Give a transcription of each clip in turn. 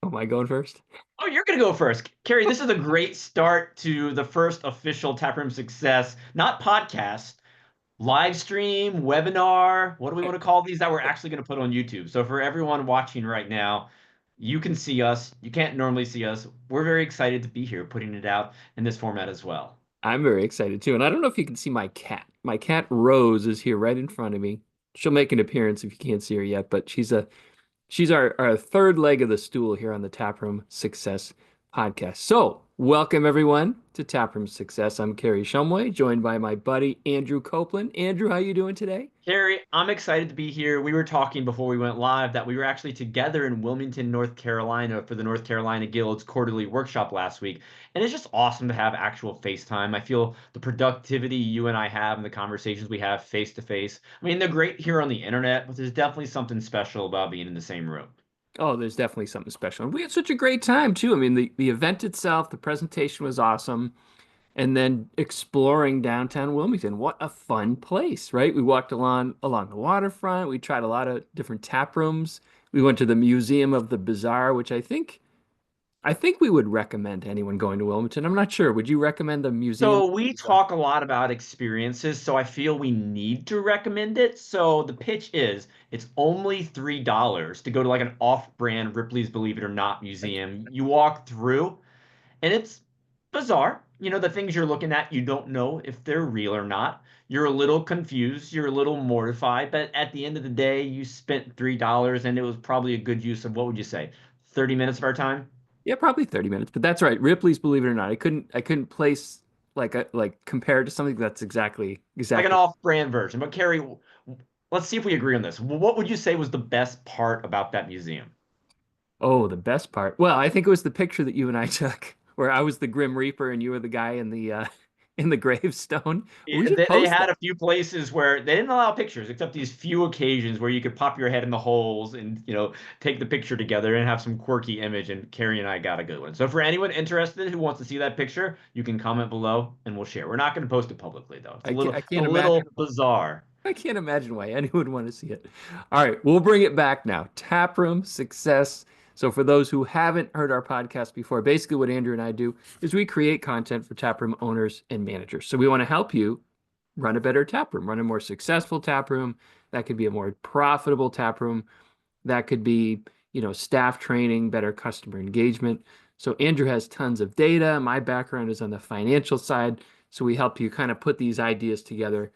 Oh, am I going first? Oh, you're going to go first. Carrie, this is a great start to the first official Taproom Success, not podcast, live stream, webinar. What do we want to call these that we're actually going to put on YouTube? So for everyone watching right now, you can see us. You can't normally see us. We're very excited to be here putting it out in this format as well. I'm very excited too. And I don't know if you can see my cat. My cat Rose is here right in front of me. She'll make an appearance if you can't see her yet, but she's our third leg of the stool here on the Taproom Success podcast. So, welcome everyone to Taproom Success. I'm Kerry Shumway, joined by my buddy Andrew Copeland. Andrew, how you doing today? Carrie, I'm excited to be here. We were talking before we went live that we were actually together in Wilmington, North Carolina for the North Carolina Guild's quarterly workshop last week. And it's just awesome to have actual FaceTime. I feel the productivity you and I have and the conversations we have face to face. I mean, they're great here on the internet, but there's definitely something special about being in the same room. Oh, there's definitely something special. And we had such a great time too. I mean, the event itself, the presentation was awesome. And then exploring downtown Wilmington. What a fun place, right? We walked along the waterfront. We tried a lot of different tap rooms. We went to the Museum of the Bizarre, which I think we would recommend to anyone going to Wilmington. I'm not sure. Would you recommend the Museum of So the we Bizarre? talk a lot about experiences, so I feel we need to recommend it. So the pitch is it's only $3 to go to like an off-brand Ripley's Believe It or Not museum. You walk through and it's bizarre. You know, the things you're looking at, you don't know if they're real or not. You're a little confused, you're a little mortified, but at the end of the day, you spent $3 and it was probably a good use of what would you say, 30 minutes of our time? Yeah, probably 30 minutes, but that's right. Ripley's Believe It or Not. I couldn't place like compare it to something that's exactly Like an exactly. off-brand version. But Carrie, let's see if we agree on this. What would you say was the best part about that museum? Oh, the best part. Well, I think it was the picture that you and I took where I was the Grim Reaper and you were the guy in the in the gravestone. We Yeah, should they post had that. a few places where they didn't allow pictures, except these few occasions where you could pop your head in the holes and, take the picture together and have some quirky image. And Carrie and I got a good one. So for anyone interested who wants to see that picture, you can comment below and we'll share. We're not going to post it publicly though. It's a I can't, little, I it's a can't imagine. little bizarre. I can't imagine why anyone would want to see it. All right, we'll bring it back now. Taproom success. So for those who haven't heard our podcast before, basically what Andrew and I do is we create content for taproom owners and managers. So we want to help you run a better taproom, run a more successful taproom. That could be a more profitable taproom. That could be, staff training, better customer engagement. So Andrew has tons of data. My background is on the financial side. So we help you kind of put these ideas together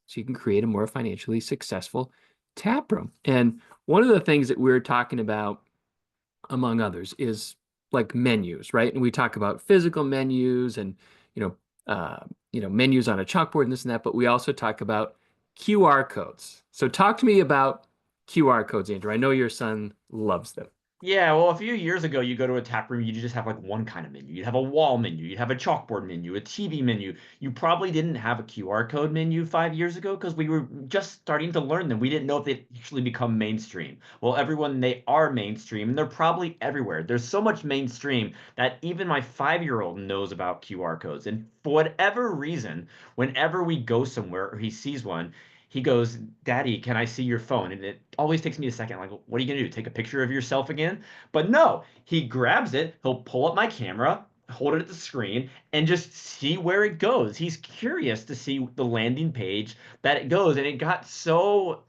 so you can create a more financially successful tap room. And one of the things that we're talking about, among others, is like menus, right? And we talk about physical menus and, you menus on a chalkboard and this and that, but we also talk about QR codes. So talk to me about QR codes, Andrew. I know your son loves them. Yeah, well, a few years ago, you go to a tap room, you just have like one kind of menu. You'd have a wall menu, you'd have a chalkboard menu, a TV menu. You probably didn't have a QR code menu 5 years ago because we were just starting to learn them. We didn't know if they'd actually become mainstream. Well, everyone, they are mainstream and they're probably everywhere. There's so much mainstream that even my 5-year-old knows about QR codes. And for whatever reason, whenever we go somewhere or he sees one, he goes, Daddy, can I see your phone? And it always takes me a second. Like, what are you gonna do? Take a picture of yourself again? But no, he grabs it, he'll pull up my camera, hold it at the screen, and just see where it goes. He's curious to see the landing page that it goes. And it got so,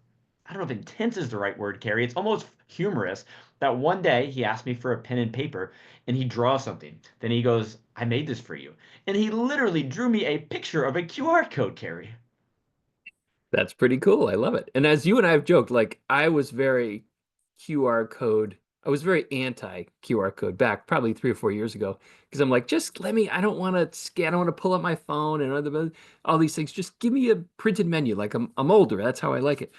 I don't know if intense is the right word, Carrie. It's almost humorous that one day he asked me for a pen and paper and he draws something. Then he goes, I made this for you. And he literally drew me a picture of a QR code, Carrie. That's pretty cool. I love it. And as you and I have joked, like I was very QR code, I was very anti QR code back probably 3 or 4 years ago because I'm like, just let me, I don't want to scan, I don't want to pull up my phone and all these things. Just give me a printed menu. Like I'm older. That's how I like it.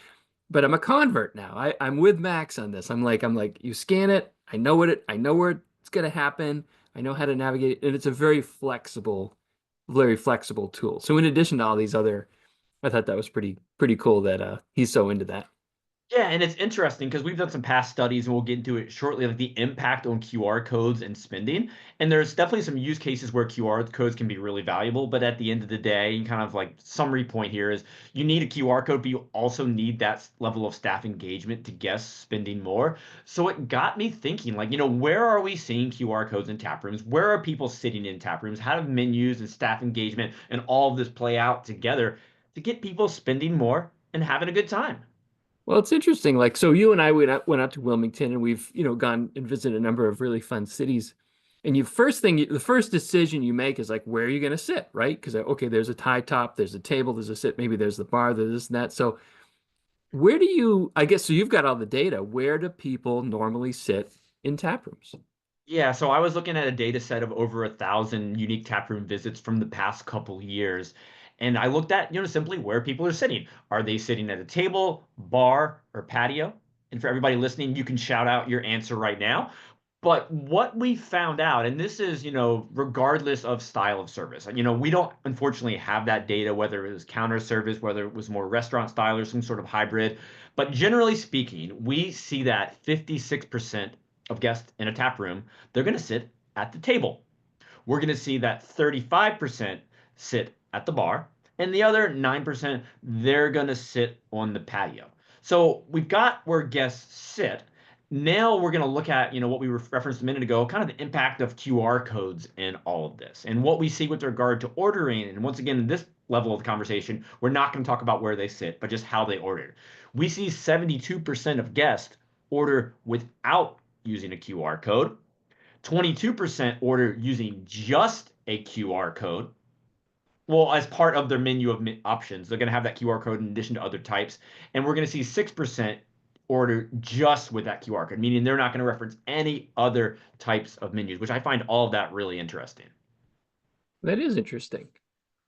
But I'm a convert now. I'm with Max on this. I'm like, you scan it. I know where it's gonna happen. I know how to navigate it, and it's a very flexible tool. So in addition to all these other, I thought that was pretty cool that he's so into that. Yeah, and it's interesting because we've done some past studies and we'll get into it shortly, like the impact on QR codes and spending. And there's definitely some use cases where QR codes can be really valuable, but at the end of the day, and kind of like summary point here is you need a QR code, but you also need that level of staff engagement to guests spending more. So it got me thinking, like, where are we seeing QR codes in tap rooms? Where are people sitting in tap rooms? How do menus and staff engagement and all of this play out together to get people spending more and having a good time? Well, it's interesting. Like, so you and I went out to Wilmington, and we've, gone and visited a number of really fun cities. And the first decision you make is like, where are you going to sit, right? Because okay, there's a tie top, there's a table, there's a sit, maybe there's the bar, there's this and that. So where do you, I guess, so you've got all the data. Where do people normally sit in tap rooms? Yeah, so I was looking at a data set of over 1,000 unique taproom visits from the past couple years. And I looked at, simply where people are sitting. Are they sitting at a table, bar, or patio? And for everybody listening, you can shout out your answer right now. But what we found out, and this is, regardless of style of service, we don't unfortunately have that data, whether it was counter service, whether it was more restaurant style or some sort of hybrid. But generally speaking, we see that 56% of guests in a tap room, they're going to sit at the table. We're going to see that 35% sit at the bar, and the other 9%, they're going to sit on the patio. So we've got where guests sit. Now we're going to look at, what we referenced a minute ago, kind of the impact of QR codes in all of this and what we see with regard to ordering. And once again, in this level of the conversation, we're not going to talk about where they sit, but just how they ordered. We see 72% of guests order without using a QR code. 22% order using just a QR code. Well, as part of their menu of options, they're going to have that QR code in addition to other types. And we're going to see 6% order just with that QR code, meaning they're not going to reference any other types of menus, which I find all of that really interesting. That is interesting.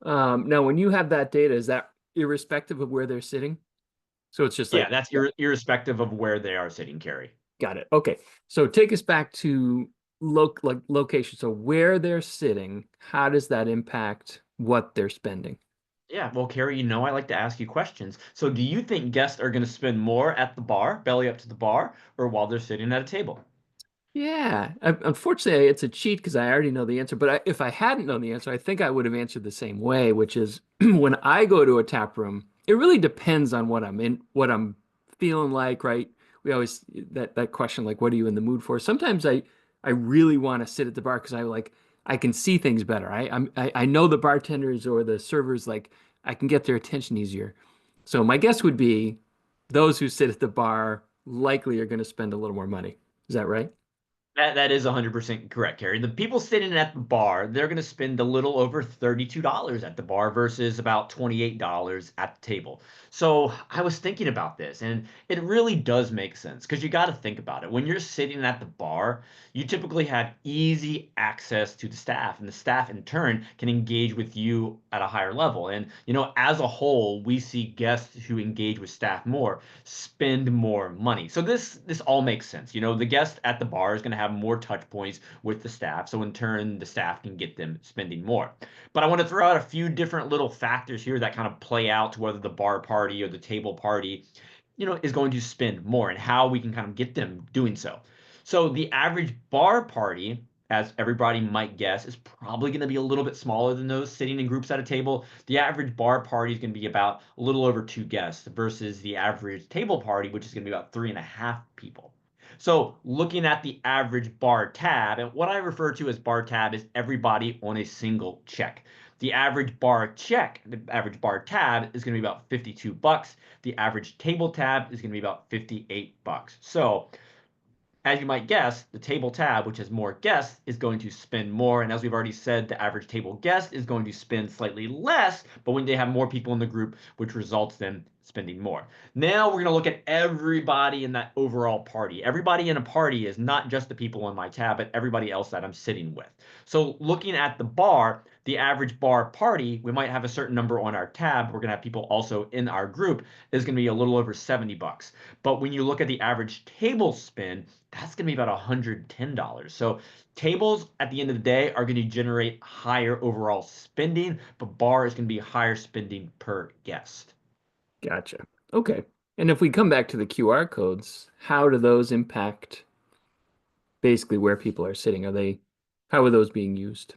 Now, when you have that data, is that irrespective of where they're sitting? So it's just Yeah, like, that's irrespective of where they are sitting, Carrie. got it. Okay. So take us back to location. So where they're sitting, how does that impact what they're spending? Yeah, well, Carrie, I like to ask you questions. So do you think guests are going to spend more at the bar, belly up to the bar, or while they're sitting at a table? Yeah, unfortunately, it's a cheat because I already know the answer. But if I hadn't known the answer, I think I would have answered the same way, which is when I go to a tap room, it really depends on what I'm feeling like, right? We always that question, like, what are you in the mood for? Sometimes I really want to sit at the bar because I can see things better. I know the bartenders or the servers, like I can get their attention easier. So my guess would be those who sit at the bar likely are going to spend a little more money. Is that right? That is 100% correct, Carrie. The people sitting at the bar, they're going to spend a little over $32 at the bar versus about $28 at the table. So I was thinking about this, and it really does make sense because you got to think about it. When you're sitting at the bar, you typically have easy access to the staff, and the staff in turn can engage with you at a higher level. And, as a whole, we see guests who engage with staff more spend more money. So this all makes sense. The guest at the bar is going to have more touch points with the staff, so in turn the staff can get them spending more. But I want to throw out a few different little factors here that kind of play out to whether the bar party or the table party, is going to spend more and how we can kind of get them doing so. So the average bar party, as everybody might guess, is probably going to be a little bit smaller than those sitting in groups at a table. The average bar party is going to be about a little over two guests versus the average table party, which is going to be about 3.5 people. So looking at the average bar tab, and what I refer to as bar tab is everybody on a single check. The average bar check, the average bar tab is going to be about 52 bucks. The average table tab is going to be about 58 bucks. So as you might guess, the table tab, which has more guests, is going to spend more. And as we've already said, the average table guest is going to spend slightly less, but when they have more people in the group, which results in spending more. Now we're going to look at everybody in that overall party. Everybody in a party is not just the people on my tab, but everybody else that I'm sitting with. So looking at the bar, the average bar party, we might have a certain number on our tab. We're going to have people also in our group is going to be a little over 70 bucks. But when you look at the average table spend, that's going to be about $110. So tables at the end of the day are going to generate higher overall spending, but bar is going to be higher spending per guest. Gotcha. Okay. And if we come back to the QR codes, how do those impact basically where people are sitting? How are those being used?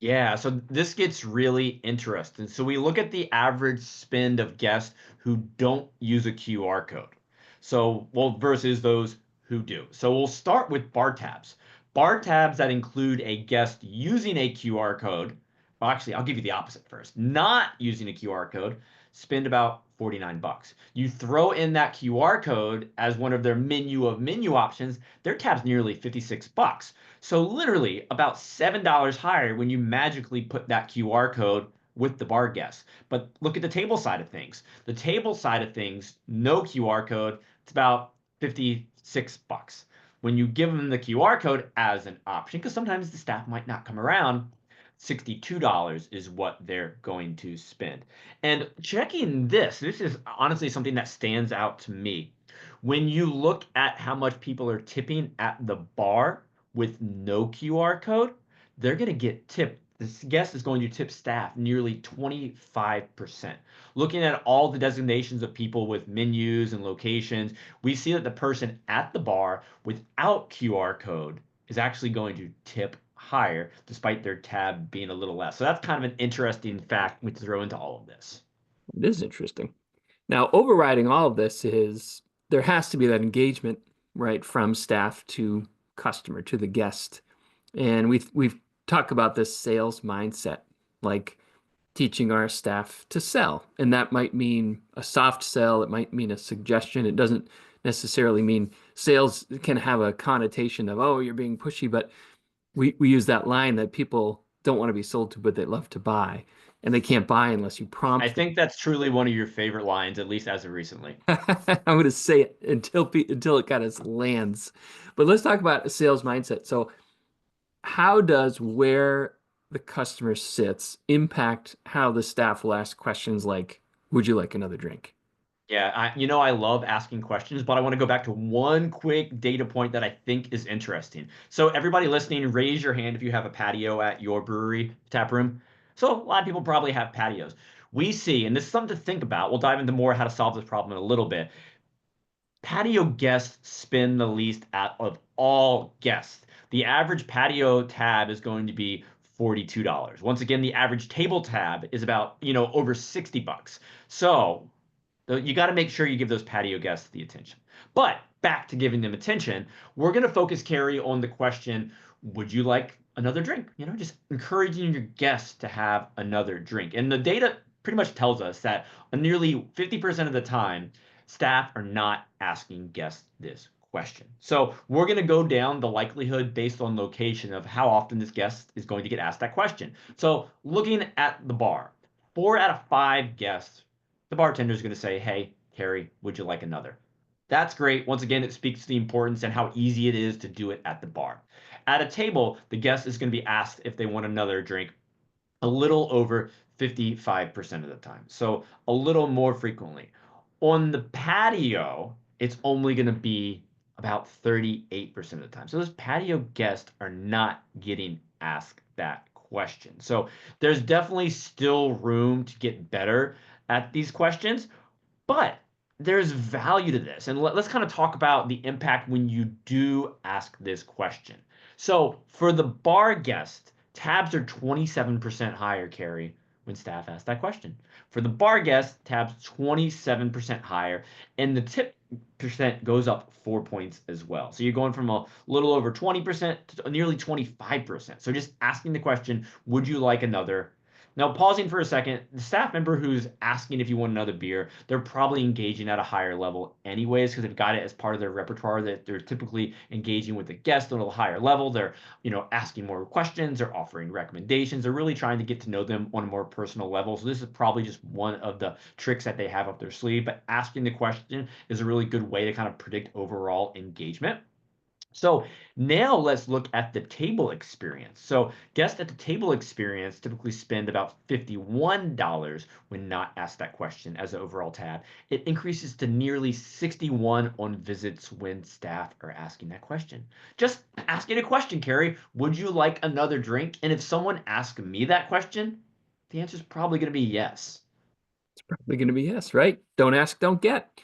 Yeah, so this gets really interesting. So we look at the average spend of guests who don't use a QR code. So, well, versus those who do. So we'll start with bar tabs. Bar tabs that include a guest using a QR code. Well, actually, I'll give you the opposite first. Not using a QR code, spend about 49 bucks. You throw in that QR code as one of their menu of menu options, their tab's nearly 56 bucks. So literally about $7 higher when you magically put that QR code with the bar guest. But look at the table side of things. The table side of things, no QR code, it's about 56 bucks. When you give them the QR code as an option, because sometimes the staff might not come around, $62 is what they're going to spend. And checking this is honestly something that stands out to me. When you look at how much people are tipping at the bar with no QR code, they're going to get tipped. This guest is going to tip staff nearly 25%. Looking at all the designations of people with menus and locations, we see that the person at the bar without QR code is actually going to tip higher despite their tab being a little less. So that's kind of an interesting fact we throw into all of this. It is interesting. Now, overriding all of this is there has to be that engagement, right, from staff to customer to the guest. And we've talked about this sales mindset, like teaching our staff to sell. And that might mean a soft sell, it might mean a suggestion. It doesn't necessarily mean sales can have a connotation of, oh, you're being pushy, but we use that line that people don't want to be sold to, but they love to buy. And they can't buy unless you I prompt them. think that's truly one of your favorite lines, at least as of recently. I'm going to say it until it kind of lands. But let's talk about a sales mindset. So, how does where the customer sits impact how the staff will ask questions like, "Would you like another drink?" Yeah, I love asking questions, but I want to go back to one quick data point that I think is interesting. So everybody listening, raise your hand if you have a patio at your brewery tap room. So a lot of people probably have patios. We see, and this is something to think about. We'll dive into more how to solve this problem in a little bit. Patio guests spend the least out of all guests. The average patio tab is going to be $42. Once again, the average table tab is about, over 60 bucks. So you got to make sure you give those patio guests the attention. But back to giving them attention, we're going to focus, Carrie, on the question, would you like another drink? Just encouraging your guests to have another drink. And the data pretty much tells us that nearly 50% of the time, staff are not asking guests this question. So we're going to go down the likelihood based on location of how often this guest is going to get asked that question. So looking at the bar, 4 out of 5 guests, the bartender is going to say, "Hey, Carrie, would you like another?" That's great. Once again, it speaks to the importance and how easy it is to do it at the bar. At a table, the guest is going to be asked if they want another drink a little over 55% of the time. So a little more frequently. On the patio, it's only going to be about 38% of the time. So those patio guests are not getting asked that question. So there's definitely still room to get better at these questions, but there's value to this. And let's kind of talk about the impact when you do ask this question. So for the bar guest, tabs are 27% higher, Carrie, when staff ask that question. For the bar guest, tabs 27% higher, and the tip percent goes up 4 points as well. So you're going from a little over 20% to nearly 25%. So just asking the question, would you like another? Now, pausing for a second, the staff member who's asking if you want another beer, they're probably engaging at a higher level anyways, because they've got it as part of their repertoire that they're typically engaging with the guest at a higher level. They're, asking more questions, they're offering recommendations, they're really trying to get to know them on a more personal level. So this is probably just one of the tricks that they have up their sleeve, but asking the question is a really good way to kind of predict overall engagement. So now let's look at the table experience. So guests at the table experience typically spend about $51 when not asked that question as an overall tab. It increases to nearly 61 on visits when staff are asking that question. Just asking a question, Carrie, would you like another drink? And if someone asks me that question, the answer is probably going to be yes. It's probably going to be yes, right? Don't ask, don't get.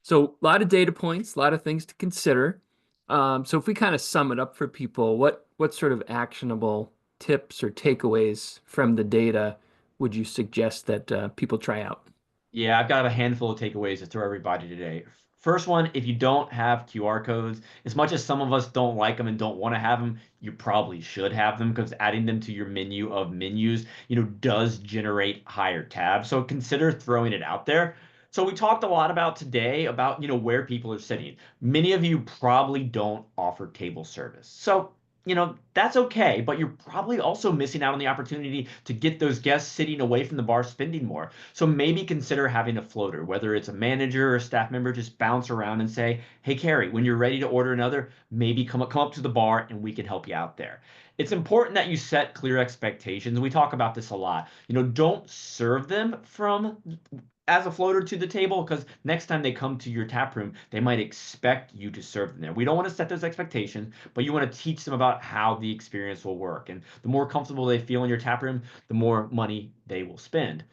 So a lot of data points, a lot of things to consider. So if we kind of sum it up for people, what sort of actionable tips or takeaways from the data would you suggest that people try out? Yeah, I've got a handful of takeaways to throw everybody today. First one, if you don't have QR codes, as much as some of us don't like them and don't want to have them, you probably should have them because adding them to your menu of menus, does generate higher tabs. So consider throwing it out there. So we talked a lot about today about, where people are sitting. Many of you probably don't offer table service. So that's okay, but you're probably also missing out on the opportunity to get those guests sitting away from the bar spending more. So maybe consider having a floater, whether it's a manager or a staff member, just bounce around and say, "Hey, Carrie, when you're ready to order another, maybe come up to the bar and we can help you out there." It's important that you set clear expectations. We talk about this a lot. Don't serve them from as a floater to the table because next time they come to your tap room, they might expect you to serve them there. We don't want to set those expectations, but you want to teach them about how the experience will work. And the more comfortable they feel in your tap room, the more money they will spend.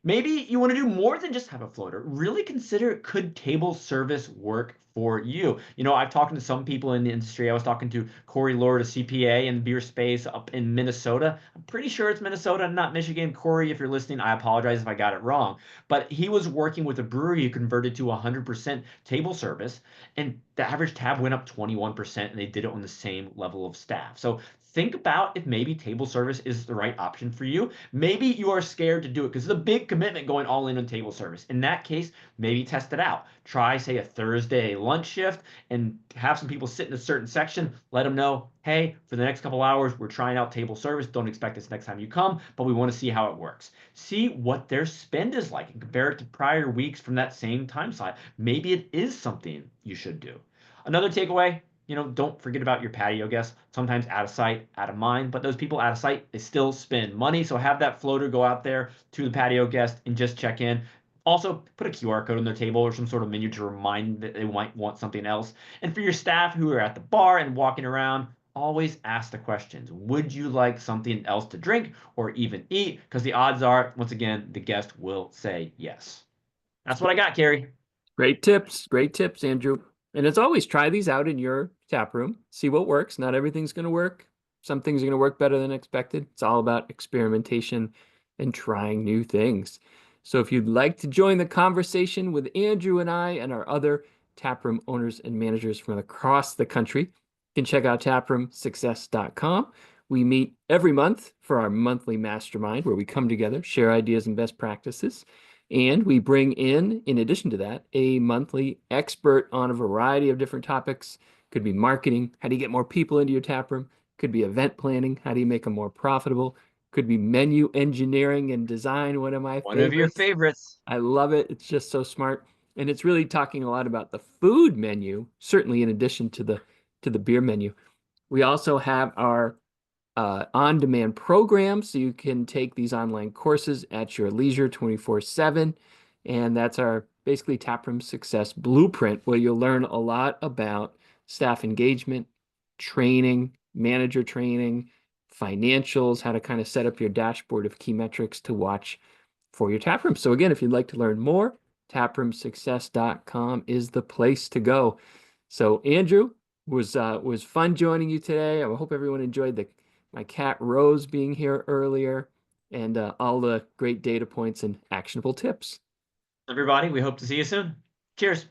Maybe you want to do more than just have a floater. Really consider, could table service work for you? I've talked to some people in the industry. I was talking to Corey Lord, a CPA in the beer space up in Minnesota. I'm pretty sure it's Minnesota, not Michigan. Corey, if you're listening, I apologize if I got it wrong. But he was working with a brewery who converted to 100% table service, and the average tab went up 21%, and they did it on the same level of staff. So think about if maybe table service is the right option for you. Maybe you are scared to do it because it's a big commitment going all in on table service. In that case, maybe test it out. Try, say, a Thursday lunch shift and have some people sit in a certain section. Let them know, hey, for the next couple hours, we're trying out table service. Don't expect this next time you come, but we want to see how it works. See what their spend is like and compare it to prior weeks from that same time slot. Maybe it is something you should do. Another takeaway, don't forget about your patio guests. Sometimes out of sight, out of mind, but those people out of sight, they still spend money. So have that floater go out there to the patio guest and just check in. Also, put a QR code on their table or some sort of menu to remind that they might want something else. And for your staff who are at the bar and walking around, always ask the questions. Would you like something else to drink or even eat? Because the odds are, once again, the guest will say yes. That's what I got, Carrie. Great tips, Andrew. And as always, try these out in your tap room. See what works. Not everything's going to work. Some things are going to work better than expected. It's all about experimentation and trying new things. So if you'd like to join the conversation with Andrew and I and our other taproom owners and managers from across the country, you can check out taproomsuccess.com. We meet every month for our monthly mastermind where we come together, share ideas and best practices. And we bring in addition to that, a monthly expert on a variety of different topics. Could be marketing, how do you get more people into your tap room? Could be event planning, how do you make them more profitable? Could be menu engineering and design, one of my One of your favorites. favorites. I love it. It's just so smart. And it's really talking a lot about the food menu, certainly in addition to the beer menu. We also have our on-demand program, so you can take these online courses at your leisure 24/7. And that's our basically Taproom Success Blueprint, where you'll learn a lot about staff engagement, training, manager training, financials, how to kind of set up your dashboard of key metrics to watch for your taproom. So again, if you'd like to learn more, taproomsuccess.com is the place to go. So Andrew, was fun joining you today. I hope everyone enjoyed my cat Rose being here earlier and all the great data points and actionable tips. Everybody, we hope to see you soon. Cheers.